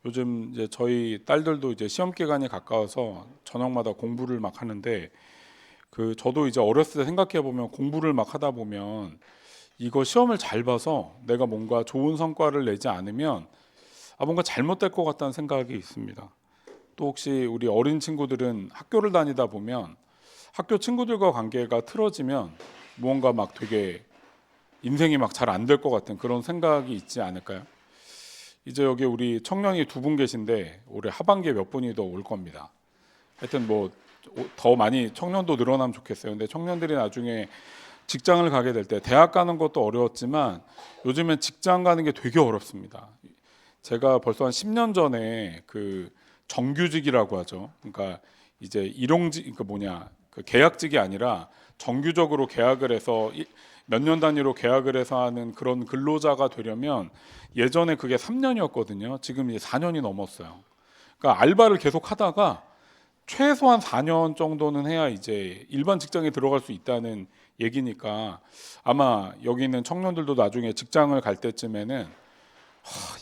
요즘 이제 저희 딸들도 이제 시험 기간이 가까워서 저녁마다 공부를 막 하는데 저도 이제 어렸을 때 생각해 보면 공부를 막 하다 보면 이거 시험을 잘 봐서 내가 뭔가 좋은 성과를 내지 않으면 뭔가 잘못될 것 같다는 생각이 있습니다. 또 혹시 우리 어린 친구들은 학교를 다니다 보면 학교 친구들과 관계가 틀어지면 무언가 막 되게 인생이 막 잘 안 될 것 같은 그런 생각이 있지 않을까요? 이제 여기 우리 청년이 두 분 계신데 올해 하반기에 몇 분이 더 올 겁니다. 하여튼 뭐 더 많이 청년도 늘어나면 좋겠어요. 근데 청년들이 나중에 직장을 가게 될 때 대학 가는 것도 어려웠지만 요즘엔 직장 가는 게 되게 어렵습니다. 제가 벌써 한 10년 전에 정규직이라고 하죠. 그러니까 이제 일용직 그 계약직이 아니라 정규적으로 계약을 해서 몇 년 단위로 계약을 해서 하는 그런 근로자가 되려면 예전에 그게 3년이었거든요. 지금 이제 4년이 넘었어요. 그러니까 알바를 계속 하다가 최소한 4년 정도는 해야 이제 일반 직장에 들어갈 수 있다는 얘기니까 아마 여기 있는 청년들도 나중에 직장을 갈 때쯤에는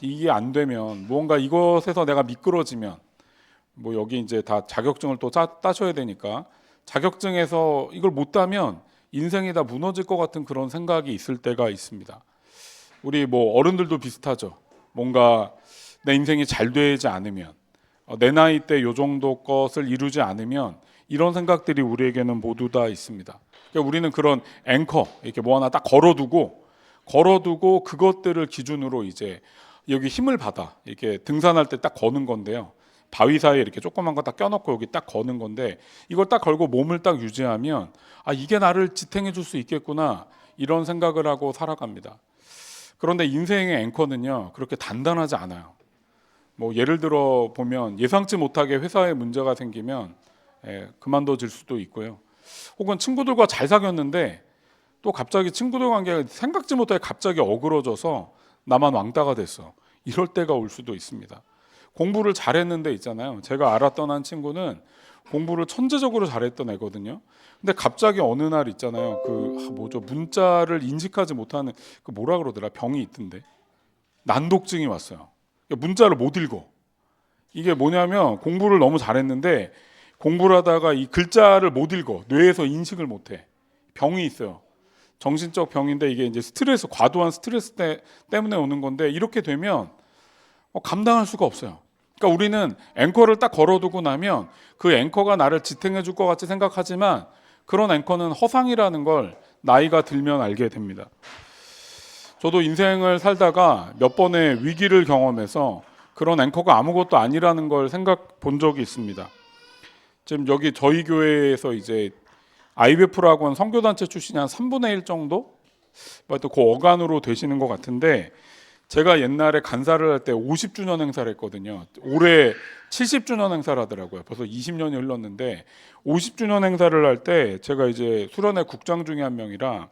이게 안 되면 무언가 이것에서 내가 미끄러지면 뭐 여기 이제 다 자격증을 또 따셔야 되니까 자격증에서 이걸 못 따면 인생이 다 무너질 것 같은 그런 생각이 있을 때가 있습니다. 우리 뭐 어른들도 비슷하죠. 뭔가 내 인생이 잘 되지 않으면 내 나이 때 요 정도 것을 이루지 않으면 이런 생각들이 우리에게는 모두 다 있습니다. 그러니까 우리는 그런 앵커 이렇게 뭐 하나 딱 걸어두고 그것들을 기준으로 이제 여기 힘을 받아 이렇게 등산할 때 딱 거는 건데요. 바위 사이에 이렇게 조그만 거 딱 껴놓고 여기 딱 거는 건데 이걸 딱 걸고 몸을 딱 유지하면 이게 나를 지탱해 줄 수 있겠구나 이런 생각을 하고 살아갑니다. 그런데 인생의 앵커는요 그렇게 단단하지 않아요. 뭐 예를 들어 보면 예상치 못하게 회사에 문제가 생기면 그만둬질 수도 있고요. 혹은 친구들과 잘 사귀었는데 또 갑자기 친구들 관계가 생각지 못하게 갑자기 어그러져서 나만 왕따가 됐어. 이럴 때가 올 수도 있습니다. 공부를 잘했는데 있잖아요. 제가 알았던 한 친구는 공부를 천재적으로 잘했던 애거든요. 근데 갑자기 어느 날 있잖아요. 문자를 인식하지 못하는 뭐라 그러더라 병이 있던데 난독증이 왔어요. 문자를 못 읽어. 이게 뭐냐면 공부를 너무 잘했는데 공부를 하다가 이 글자를 못 읽어. 뇌에서 인식을 못해. 병이 있어요. 정신적 병인데 이게 이제 과도한 스트레스 때문에 오는 건데 이렇게 되면 감당할 수가 없어요. 그러니까 우리는 앵커를 딱 걸어두고 나면 그 앵커가 나를 지탱해 줄 것 같이 생각하지만 그런 앵커는 허상이라는 걸 나이가 들면 알게 됩니다. 저도 인생을 살다가 몇 번의 위기를 경험해서 그런 앵커가 아무것도 아니라는 걸 생각 본 적이 있습니다. 지금 여기 저희 교회에서 이제 IBF라고 하는 선교단체 출신이 한 3분의 1 정도? 그 어간으로 되시는 것 같은데 제가 옛날에 간사를 할 때 50주년 행사를 했거든요. 올해 70주년 행사를 하더라고요. 벌써 20년이 흘렀는데 50주년 행사를 할 때 제가 이제 수련회 국장 중에 한 명이라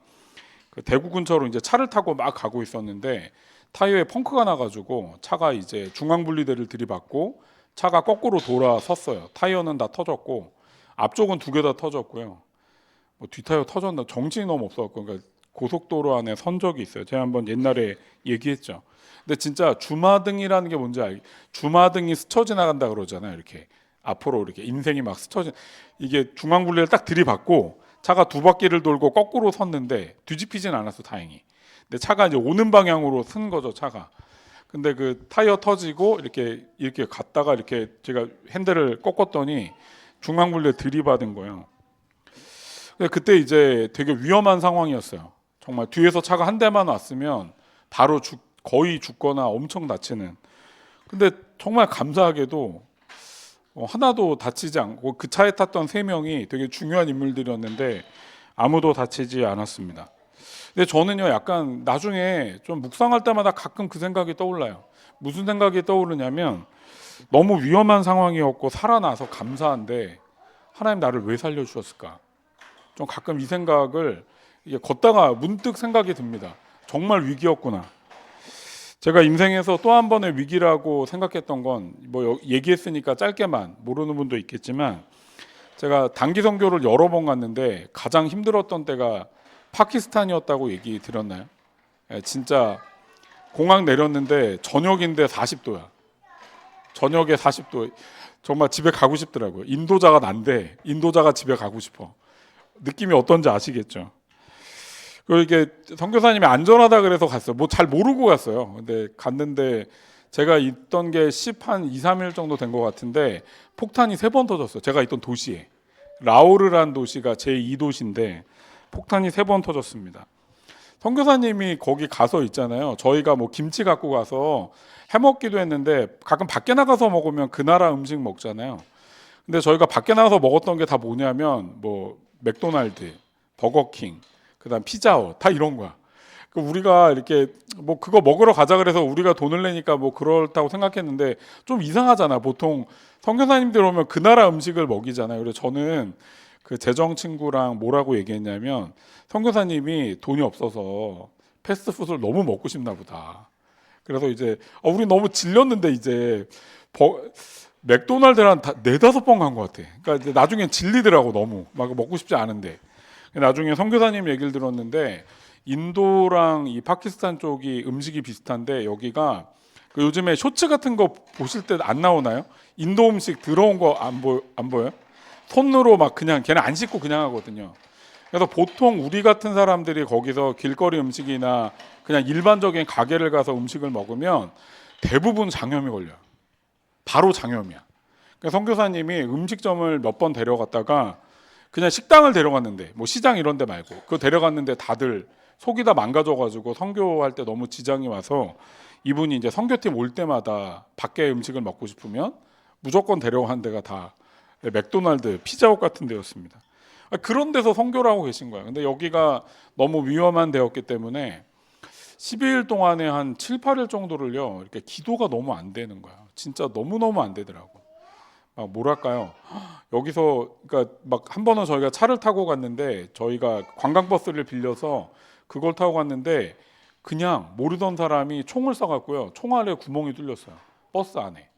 대구 근처로 이제 차를 타고 막 가고 있었는데 타이어에 펑크가 나가지고 차가 이제 중앙분리대를 들이받고 차가 거꾸로 돌아섰어요. 타이어는 다 터졌고 앞쪽은 두 개 다 터졌고요. 뭐 뒷타이어 터졌나 정신이 너무 없어갖고 그러니까 고속도로 안에 선 적이 있어요. 제가 한번 옛날에 얘기했죠. 근데 진짜 주마등이라는 게 뭔지 주마등이 스쳐 지나간다 그러잖아요. 이렇게 앞으로 이렇게 인생이 막 이게 중앙분리를 딱 들이받고 차가 두 바퀴를 돌고 거꾸로 섰는데 뒤집히진 않았어 다행히. 근데 차가 이제 오는 방향으로 쓴 거죠 차가. 근데 그 타이어 터지고 이렇게 갔다가 이렇게 제가 핸들을 꺾었더니 중앙분리에 들이받은 거예요. 그때 이제 되게 위험한 상황이었어요. 정말 뒤에서 차가 한 대만 왔으면 바로 거의 죽거나 엄청 다치는. 근데 정말 감사하게도 하나도 다치지 않고 그 차에 탔던 3명이 되게 중요한 인물들이었는데 아무도 다치지 않았습니다. 근데 저는요 약간 나중에 좀 묵상할 때마다 가끔 그 생각이 떠올라요. 무슨 생각이 떠오르냐면 너무 위험한 상황이었고 살아나서 감사한데 하나님 나를 왜 살려주셨을까? 좀 가끔 이 생각을 걷다가 문득 생각이 듭니다. 정말 위기였구나. 제가 인생에서 또 한 번의 위기라고 생각했던 건 뭐 얘기했으니까 짧게만 모르는 분도 있겠지만 제가 단기 선교를 여러 번 갔는데 가장 힘들었던 때가 파키스탄이었다고 얘기 들었나요? 진짜 공항 내렸는데 저녁인데 40도야. 저녁에 40도. 정말 집에 가고 싶더라고요. 인도자가 난데 인도자가 집에 가고 싶어. 느낌이 어떤지 아시겠죠? 그리고 이게 선교사님이 안전하다 그래서 갔어요. 뭐 잘 모르고 갔어요. 근데 갔는데 제가 있던 게 10한 2, 3일 정도 된 것 같은데 폭탄이 3번 터졌어요. 제가 있던 도시에. 라오르란 도시가 제2도시인데 폭탄이 3번 터졌습니다. 선교사님이 거기 가서 있잖아요. 저희가 뭐 김치 갖고 가서 해 먹기도 했는데 가끔 밖에 나가서 먹으면 그 나라 음식 먹잖아요. 근데 저희가 밖에 나가서 먹었던 게 다 뭐냐면 뭐 맥도날드, 버거킹, 그다음 피자헛 다 이런 거야. 우리가 이렇게 뭐 그거 먹으러 가자 그래서 우리가 돈을 내니까 뭐 그렇다고 생각했는데 좀 이상하잖아. 보통 선교사님들 오면 그 나라 음식을 먹이잖아요. 그래서 저는 그 재정 친구랑 뭐라고 얘기했냐면 선교사님이 돈이 없어서 패스트푸드를 너무 먹고 싶나 보다. 그래서 이제 우리 너무 질렸는데 이제 맥도날드를 한 4-5번 간 것 같아. 그러니까 이제 나중엔 질리더라고. 너무 막 먹고 싶지 않은데. 나중에 선교사님 얘기를 들었는데 인도랑 이 파키스탄 쪽이 음식이 비슷한데 여기가 그 요즘에 쇼츠 같은 거 보실 때 안 나오나요? 인도 음식 들어온 거 안 보여요? 손으로 막 그냥 걔는 안 씻고 그냥 하거든요. 그래서 보통 우리 같은 사람들이 거기서 길거리 음식이나 그냥 일반적인 가게를 가서 음식을 먹으면 대부분 장염이 걸려요. 바로 장염이야. 그러니까 선교사님이 음식점을 몇 번 데려갔다가 그냥 식당을 데려갔는데 뭐 시장 이런 데 말고 그거 데려갔는데 다들 속이 다 망가져가지고 선교할 때 너무 지장이 와서 이분이 이제 선교팀 올 때마다 밖에 음식을 먹고 싶으면 무조건 데려간 데가 다 맥도날드, 피자헛 같은 데였습니다. 그런 데서 선교를 하고 계신 거예요. 근데 여기가 너무 위험한 데였기 때문에 12일 동안에 한 7, 8일 정도를요. 이렇게 기도가 너무 안 되는 거야. 진짜 너무너무 안 되더라고. 막 뭐랄까요? 여기서 그러니까 막 한 번은 저희가 차를 타고 갔는데 저희가 관광버스를 빌려서 그걸 타고 갔는데 그냥 모르던 사람이 총을 쏴갖고요. 총알에 구멍이 뚫렸어요. 버스 안에.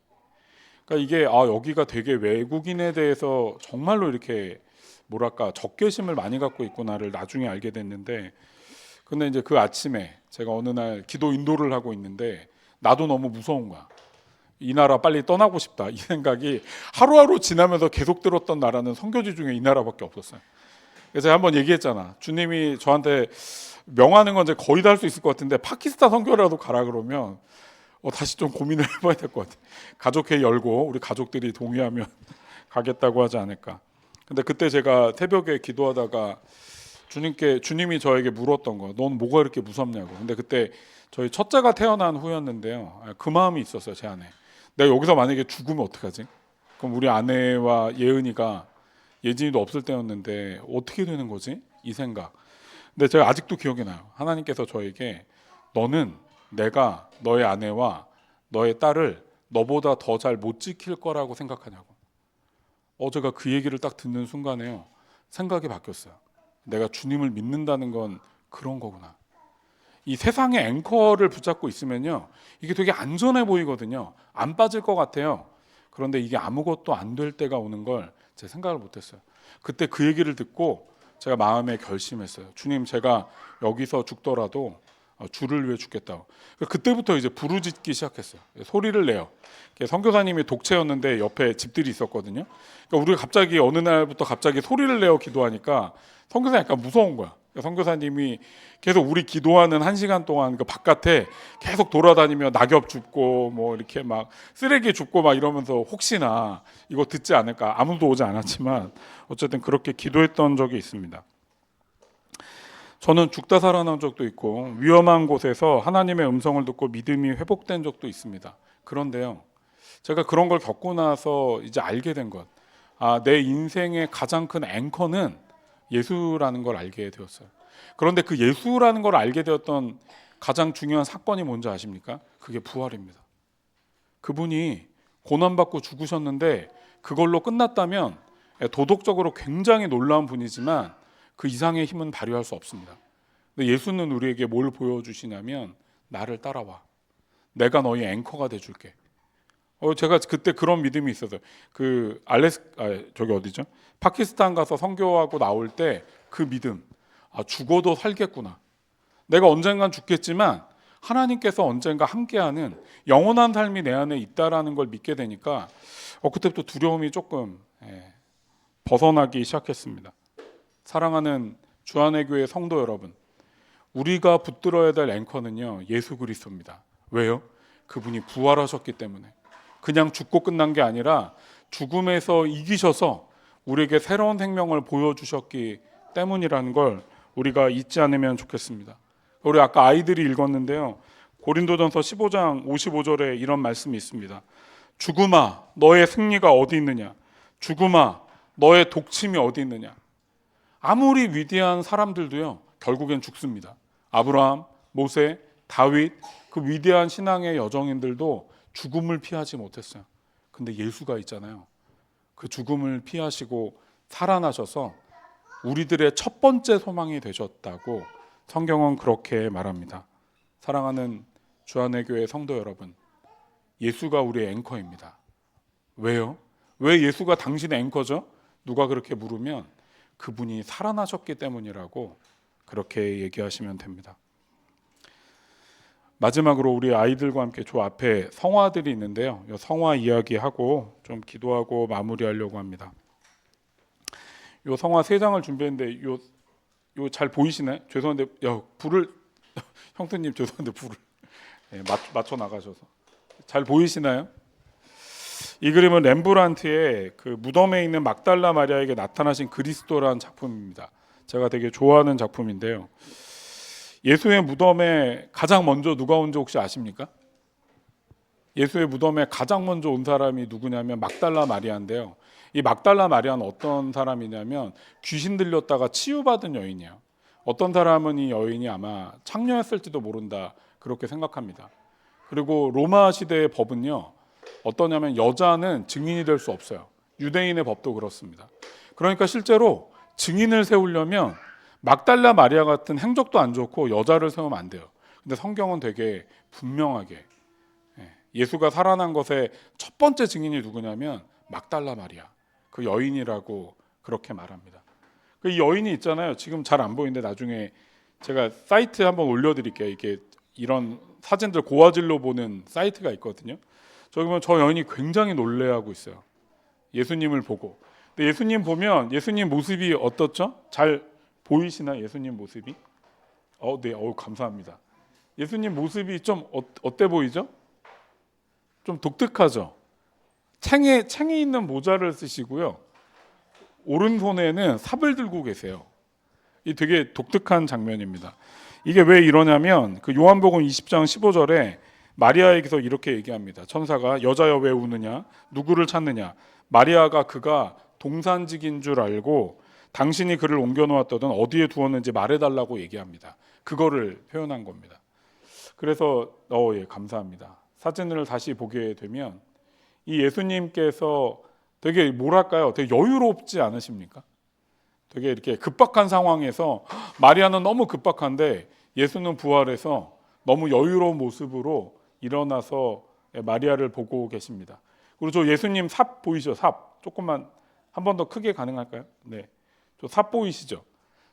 그러니까 이게 여기가 되게 외국인에 대해서 정말로 이렇게 뭐랄까 적개심을 많이 갖고 있구나를 나중에 알게 됐는데 근데 이제 그 아침에 제가 어느 날 기도 인도를 하고 있는데 나도 너무 무서운 거야. 이 나라 빨리 떠나고 싶다 이 생각이 하루하루 지나면서 계속 들었던 나라는 선교지 중에 이 나라밖에 없었어요. 그래서 제가 한번 얘기했잖아. 주님이 저한테 명하는 건 이제 거의 다 할 수 있을 것 같은데 파키스탄 선교라도 가라 그러면 다시 좀 고민을 해봐야 될 것 같아. 가족회의 열고 우리 가족들이 동의하면 가겠다고 하지 않을까. 근데 그때 제가 새벽에 기도하다가 주님이 저에게 물었던 거, 넌 뭐가 이렇게 무섭냐고. 근데 그때 저희 첫째가 태어난 후였는데요. 그 마음이 있었어요, 제 안에. 내가 여기서 만약에 죽으면 어떡하지? 그럼 우리 아내와 예은이가 예진이도 없을 때였는데 어떻게 되는 거지? 이 생각. 근데 제가 아직도 기억이 나요. 하나님께서 저에게 너는 내가 너의 아내와 너의 딸을 너보다 더 잘 못 지킬 거라고 생각하냐고. 제가 그 얘기를 딱 듣는 순간에요. 생각이 바뀌었어요. 내가 주님을 믿는다는 건 그런 거구나. 이 세상의 앵커를 붙잡고 있으면요. 이게 되게 안전해 보이거든요. 안 빠질 것 같아요. 그런데 이게 아무것도 안 될 때가 오는 걸 제가 생각을 못했어요. 그때 그 얘기를 듣고 제가 마음에 결심했어요. 주님, 제가 여기서 죽더라도 주를 위해 죽겠다고. 그때부터 이제 부르짖기 시작했어요. 소리를 내요. 선교사님이 독채였는데 옆에 집들이 있었거든요. 그러니까 우리가 갑자기 어느 날부터 갑자기 소리를 내어 기도하니까 선교사님 약간 무서운 거야. 선교사님이 계속 우리 기도하는 1시간 동안 그 바깥에 계속 돌아다니며 낙엽 줍고 뭐 이렇게 막 쓰레기 줍고 막 이러면서 혹시나 이거 듣지 않을까. 아무도 오지 않았지만 어쨌든 그렇게 기도했던 적이 있습니다. 저는 죽다 살아난 적도 있고 위험한 곳에서 하나님의 음성을 듣고 믿음이 회복된 적도 있습니다. 그런데요, 제가 그런 걸 겪고 나서 이제 알게 된 것, 내 인생의 가장 큰 앵커는 예수라는 걸 알게 되었어요. 그런데 그 예수라는 걸 알게 되었던 가장 중요한 사건이 뭔지 아십니까? 그게 부활입니다. 그분이 고난받고 죽으셨는데 그걸로 끝났다면 도덕적으로 굉장히 놀라운 분이지만 그 이상의 힘은 발휘할 수 없습니다. 근데 예수는 우리에게 뭘 보여주시냐면 나를 따라와. 내가 너희 앵커가 돼줄게. 제가 그때 그런 믿음이 있었어요. 저기 어디죠? 파키스탄 가서 선교하고 나올 때 그 믿음. 죽어도 살겠구나. 내가 언젠간 죽겠지만 하나님께서 언젠가 함께하는 영원한 삶이 내 안에 있다라는 걸 믿게 되니까 그때부터 두려움이 조금 벗어나기 시작했습니다. 사랑하는 주안의 교회 성도 여러분, 우리가 붙들어야 될 앵커는요, 예수 그리스도입니다. 왜요? 그분이 부활하셨기 때문에. 그냥 죽고 끝난 게 아니라 죽음에서 이기셔서 우리에게 새로운 생명을 보여주셨기 때문이라는 걸 우리가 잊지 않으면 좋겠습니다. 우리 아까 아이들이 읽었는데요, 고린도전서 15장 55절에 이런 말씀이 있습니다. 죽음아 너의 승리가 어디 있느냐, 죽음아 너의 독침이 어디 있느냐. 아무리 위대한 사람들도요, 결국엔 죽습니다. 아브라함, 모세, 다윗, 그 위대한 신앙의 여정인들도 죽음을 피하지 못했어요. 근데 예수가 있잖아요. 그 죽음을 피하시고 살아나셔서 우리들의 첫 번째 소망이 되셨다고 성경은 그렇게 말합니다. 사랑하는 주안의 교회 성도 여러분, 예수가 우리의 앵커입니다. 왜요? 왜 예수가 당신의 앵커죠? 누가 그렇게 물으면 그분이 살아나셨기 때문이라고 그렇게 얘기하시면 됩니다. 마지막으로 우리 아이들과 함께 저 앞에 성화들이 있는데요, 이 성화 이야기하고 좀 기도하고 마무리하려고 합니다. 이 성화 3장을 준비했는데 요 잘 보이시나요? 죄송한데 불을 형수님 죄송한데 불을 맞춰 나가셔서 잘 보이시나요? 이 그림은 렘브란트의 그 무덤에 있는 막달라 마리아에게 나타나신 그리스도라는 작품입니다. 제가 되게 좋아하는 작품인데요, 예수의 무덤에 가장 먼저 누가 온지 혹시 아십니까? 예수의 무덤에 가장 먼저 온 사람이 누구냐면 막달라 마리아인데요, 이 막달라 마리아는 어떤 사람이냐면 귀신 들렸다가 치유받은 여인이에요. 어떤 사람은 이 여인이 아마 창녀였을지도 모른다 그렇게 생각합니다. 그리고 로마 시대의 법은요, 어떠냐면 여자는 증인이 될 수 없어요. 유대인의 법도 그렇습니다. 그러니까 실제로 증인을 세우려면 막달라 마리아 같은 행적도 안 좋고 여자를 세우면 안 돼요. 근데 성경은 되게 분명하게 예수가 살아난 것의 첫 번째 증인이 누구냐면 막달라 마리아, 그 여인이라고 그렇게 말합니다. 이 여인이 있잖아요. 지금 잘 안 보이는데 나중에 제가 사이트에 한번 올려드릴게요. 이게 이런 사진들 고화질로 보는 사이트가 있거든요. 저기 보면 저 여인이 굉장히 놀래하고 있어요. 예수님을 보고. 근데 예수님 보면 예수님 모습이 어떻죠? 잘 보이시나 예수님 모습이? 네, 감사합니다. 예수님 모습이 좀 어때 보이죠? 좀 독특하죠. 챙에 있는 모자를 쓰시고요, 오른손에는 삽을 들고 계세요. 이 되게 독특한 장면입니다. 이게 왜 이러냐면 그 요한복음 20장 15절에 마리아에게서 이렇게 얘기합니다. 천사가 여자여 왜 우느냐, 누구를 찾느냐. 마리아가 그가 동산직인 줄 알고 당신이 그를 옮겨놓았다던 어디에 두었는지 말해달라고 얘기합니다. 그거를 표현한 겁니다. 그래서 감사합니다. 사진을 다시 보게 되면 이 예수님께서 되게 뭐랄까요, 되게 여유롭지 않으십니까? 되게 이렇게 급박한 상황에서 마리아는 너무 급박한데 예수는 부활해서 너무 여유로운 모습으로 일어나서 마리아를 보고 계십니다. 그리고 저 예수님 삽 보이시죠? 삽 조금만 한 번 더 크게 가능할까요? 네, 저 삽 보이시죠?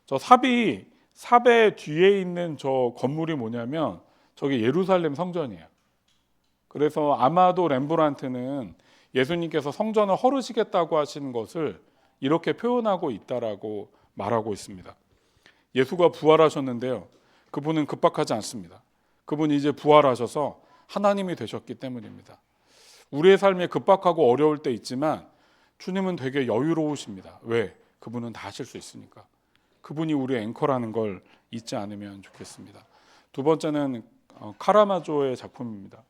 저 삽의 뒤에 있는 저 건물이 뭐냐면 저게 예루살렘 성전이에요. 그래서 아마도 렘브란트는 예수님께서 성전을 헐으시겠다고 하신 것을 이렇게 표현하고 있다라고 말하고 있습니다. 예수가 부활하셨는데요, 그분은 급박하지 않습니다. 그분이 이제 부활하셔서 하나님이 되셨기 때문입니다. 우리의 삶에 급박하고 어려울 때 있지만 주님은 되게 여유로우십니다. 왜? 그분은 다 하실 수 있으니까. 그분이 우리의 앵커라는 걸 잊지 않으면 좋겠습니다. 두 번째는 카라마조의 작품입니다.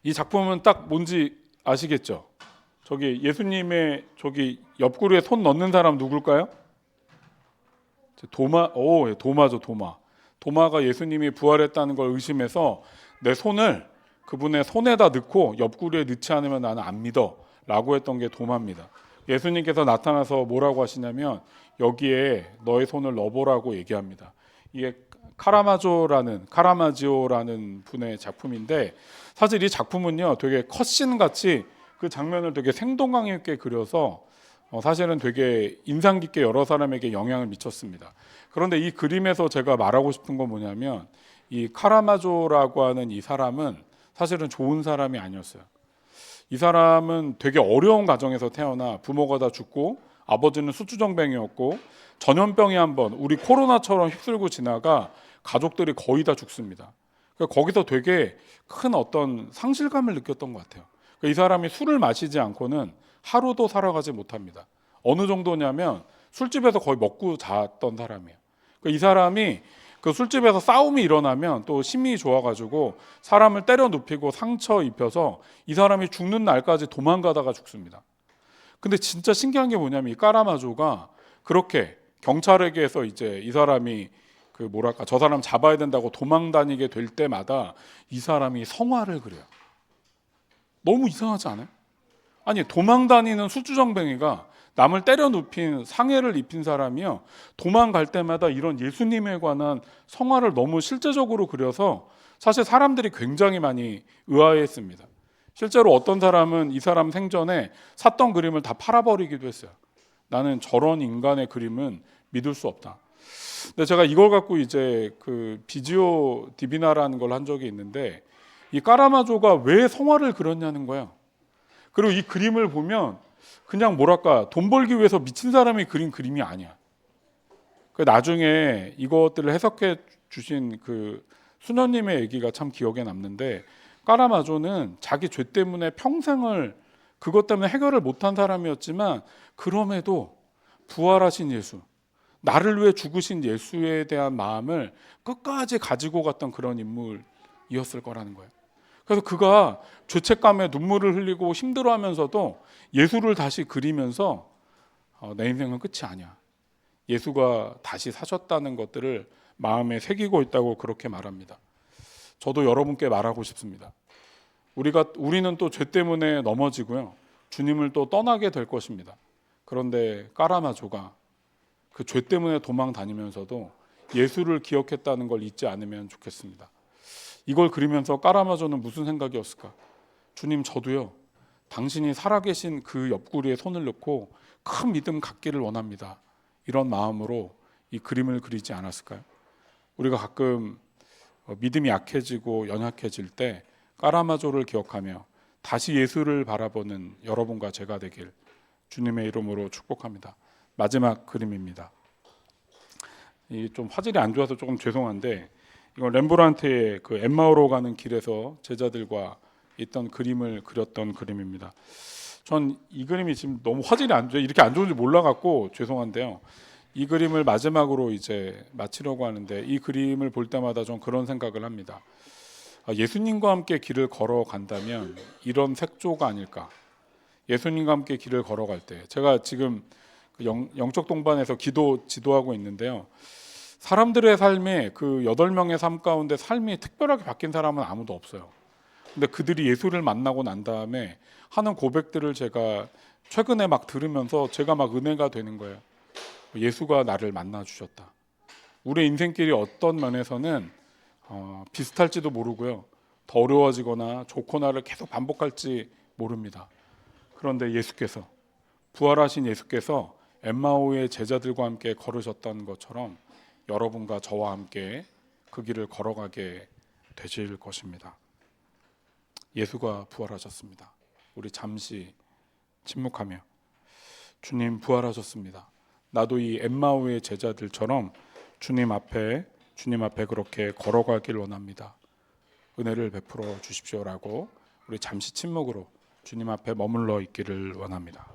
이 작품은 딱 뭔지 아시겠죠? 저기 예수님의 저기 옆구리에 손 넣는 사람 누굴까요? 도마죠, 도마. 도마가 예수님이 부활했다는 걸 의심해서 내 손을 그분의 손에다 넣고 옆구리에 넣지 않으면 나는 안 믿어 라고 했던 게 도마입니다. 예수님께서 나타나서 뭐라고 하시냐면 여기에 너의 손을 넣어보라고 얘기합니다. 이게 카라마지오라는 분의 작품인데, 사실 이 작품은요 되게 컷신 같이 그 장면을 되게 생동감 있게 그려서 사실은 되게 인상 깊게 여러 사람에게 영향을 미쳤습니다. 그런데 이 그림에서 제가 말하고 싶은 건 뭐냐면 이 카라마조라고 하는 이 사람은 사실은 좋은 사람이 아니었어요. 이 사람은 되게 어려운 가정에서 태어나 부모가 다 죽고 아버지는 수주정뱅이었고 전염병이 한번 우리 코로나처럼 휩쓸고 지나가 가족들이 거의 다 죽습니다. 그러니까 거기서 되게 큰 어떤 상실감을 느꼈던 것 같아요. 그러니까 이 사람이 술을 마시지 않고는 하루도 살아가지 못합니다. 어느 정도냐면 술집에서 거의 먹고 잤던 사람이에요. 그러니까 이 사람이 그 술집에서 싸움이 일어나면 또 심이 좋아가지고 사람을 때려 눕히고 상처 입혀서 이 사람이 죽는 날까지 도망가다가 죽습니다. 근데 진짜 신기한 게 뭐냐면 이 까라마조가 그렇게 경찰에게서 이제 이 사람이 그 뭐랄까 저 사람 잡아야 된다고 도망 다니게 될 때마다 이 사람이 성화를 그려요. 너무 이상하지 않아요? 아니 도망 다니는 술주정뱅이가 남을 때려 눕힌 상해를 입힌 사람이요 도망갈 때마다 이런 예수님에 관한 성화를 너무 실제적으로 그려서 사실 사람들이 굉장히 많이 의아해했습니다. 실제로 어떤 사람은 이 사람 생전에 샀던 그림을 다 팔아버리기도 했어요. 나는 저런 인간의 그림은 믿을 수 없다. 근데 제가 이걸 갖고 이제 그 비지오 디비나라는 걸 한 적이 있는데 이 까라마조가 왜 성화를 그렸냐는 거예요. 그리고 이 그림을 보면 그냥 뭐랄까 돈 벌기 위해서 미친 사람이 그린 그림이 아니야. 그 나중에 이것들을 해석해 주신 그 수녀님의 얘기가 참 기억에 남는데 까라마조는 자기 죄 때문에 평생을 그것 때문에 해결을 못한 사람이었지만 그럼에도 부활하신 예수, 나를 위해 죽으신 예수에 대한 마음을 끝까지 가지고 갔던 그런 인물이었을 거라는 거예요. 그래서 그가 죄책감에 눈물을 흘리고 힘들어하면서도 예수를 다시 그리면서 내 인생은 끝이 아니야. 예수가 다시 사셨다는 것들을 마음에 새기고 있다고 그렇게 말합니다. 저도 여러분께 말하고 싶습니다. 우리는 또 죄 때문에 넘어지고요. 주님을 또 떠나게 될 것입니다. 그런데 까라마조가 그 죄 때문에 도망 다니면서도 예수를 기억했다는 걸 잊지 않으면 좋겠습니다. 이걸 그리면서 까라마조는 무슨 생각이었을까? 주님, 저도요. 당신이 살아계신 그 옆구리에 손을 넣고 큰 믿음 갖기를 원합니다. 이런 마음으로 이 그림을 그리지 않았을까요? 우리가 가끔 믿음이 약해지고 연약해질 때 까라마조를 기억하며 다시 예수를 바라보는 여러분과 제가 되길 주님의 이름으로 축복합니다. 마지막 그림입니다. 이 좀 화질이 안 좋아서 조금 죄송한데 이건 렘브란트의 그 엠마오로 가는 길에서 제자들과 있던 그림을 그렸던 그림입니다. 전 이 그림이 지금 너무 화질이 안 좋아 이렇게 안 좋은지 몰라갖고 죄송한데요. 이 그림을 마지막으로 이제 마치려고 하는데 이 그림을 볼 때마다 좀 그런 생각을 합니다. 예수님과 함께 길을 걸어간다면 이런 색조가 아닐까. 예수님과 함께 길을 걸어갈 때 제가 지금 영적 동반에서 지도하고 있는데요. 사람들의 삶에 그 8명의 삶 가운데 삶이 특별하게 바뀐 사람은 아무도 없어요. 근데 그들이 예수를 만나고 난 다음에 하는 고백들을 제가 최근에 막 들으면서 제가 막 은혜가 되는 거예요. 예수가 나를 만나 주셨다. 우리 인생길이 어떤 면에서는 비슷할지도 모르고요. 더 어려워지거나 좋거나를 계속 반복할지 모릅니다. 그런데 예수께서 부활하신 예수께서 엠마오의 제자들과 함께 걸으셨던 것처럼 여러분과 저와 함께 그 길을 걸어가게 되실 것입니다. 예수가 부활하셨습니다. 우리 잠시 침묵하며 주님 부활하셨습니다. 나도 이 엠마오의 제자들처럼 주님 앞에 그렇게 걸어가길 원합니다. 은혜를 베풀어 주십시오라고 우리 잠시 침묵으로 주님 앞에 머물러 있기를 원합니다.